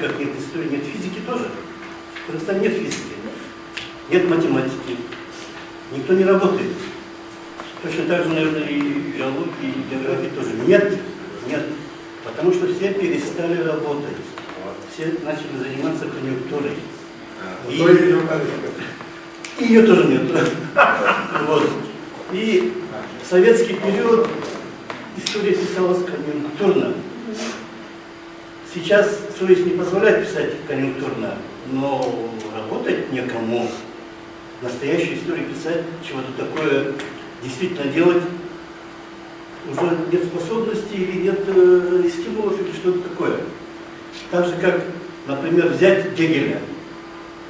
как нет истории, нет физики тоже. В Казахстане нет физики, нет математики, никто не работает. Точно так же, наверное, и биологии, и географии тоже. Нет. Потому что все перестали работать. Все начали заниматься конъюнктурой. И ее тоже нет. Вот. И в советский период история писалась конъюнктурно. Сейчас совесть не позволяет писать конъюнктурно, но работать некому. Настоящую историю писать, чего-то такое действительно делать, уже нет способности или нет стимулов или что-то такое. Так же, как, например, взять Гегеля.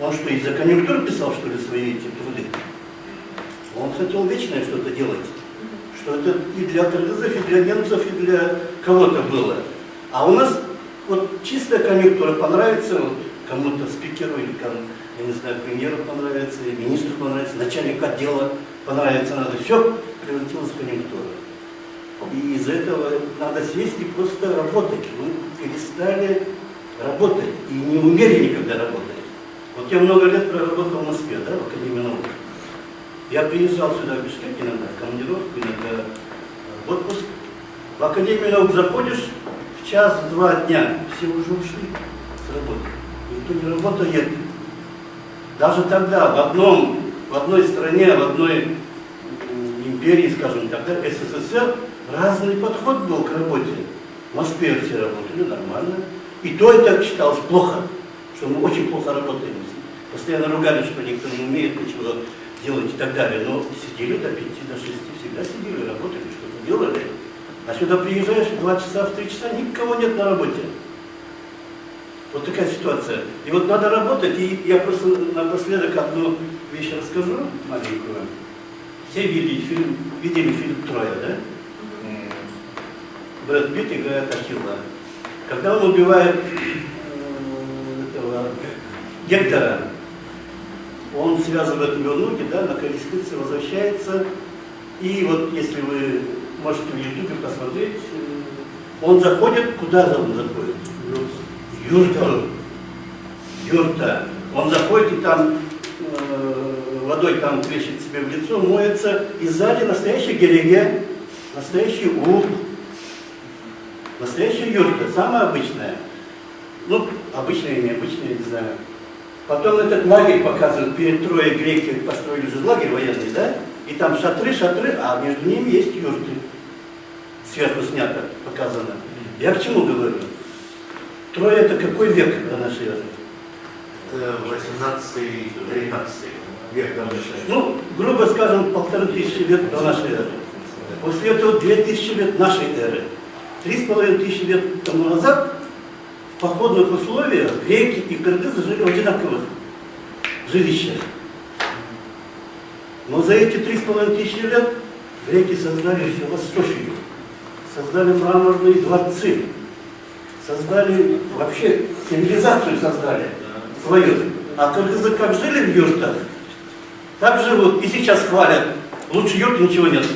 Он что, из-за конъюнктуры писал, что ли, свои эти труды? Он хотел вечное что-то делать. Что это и для кыргызов, и для немцев, и для кого-то было. А у нас вот чистая конъюнктура понравится вот, кому-то, спикеру, или я не знаю, премьеру понравится, или министру понравится, начальнику отдела понравится, надо. Все превратилось в конъюнктуру. И из-за этого надо сесть и просто работать. Мы перестали работать и не умели никогда работать. Вот я много лет проработал в Москве, да, в Академии наук. Я приезжал сюда в Бишкек иногда, в командировку, иногда в отпуск. В Академию наук заходишь, в час-два дня все уже ушли с работы. Никто не работает. Даже тогда в одной стране, в одной империи, скажем так, СССР, разный подход был к работе. В Москве все работали нормально. И то это считалось плохо, что мы очень плохо работаем. Постоянно ругали, что никто не умеет ничего делать и так далее. Но сидели до 5, до 6, всегда сидели, работали, что-то делали. А сюда приезжаешь в 2 часа, в 3 часа, никого нет на работе. Вот такая ситуация. И вот надо работать, и я просто напоследок одну вещь расскажу, маленькую. Все видели фильм «Троя», да? Брэд Питт играет Ахилла. Когда он убивает этого Гектора, он связывает его ноги, да, на колеснице возвращается. И вот если вы можете в Ютубе посмотреть, он заходит, куда он заходит? Юрта. Он заходит и там водой там плещет себе в лицо, моется. И сзади настоящий гереге, настоящий ух, настоящая юрта, самая обычная. Ну, обычная или необычная, не знаю. Потом этот лагерь показывают, перед Троей греки построили же лагерь военный, да? И там шатры, а между ними есть юрты. Сверху снято, показано. Я к чему говорю? Троя это какой век до нашей эры? 18-13 век до нашей эры. Ну, грубо скажем, 1500 лет до нашей эры. После этого 2000 лет нашей эры. 3500 лет тому назад в походных условиях греки и кыргызы жили в одинаковых жилищах. Но за эти 3500 лет греки создали философию, создали мраморные дворцы, создали вообще цивилизацию создали свою. А кыргызы как жили в юртах, так живут и сейчас хвалят. Лучше юрт ничего нет.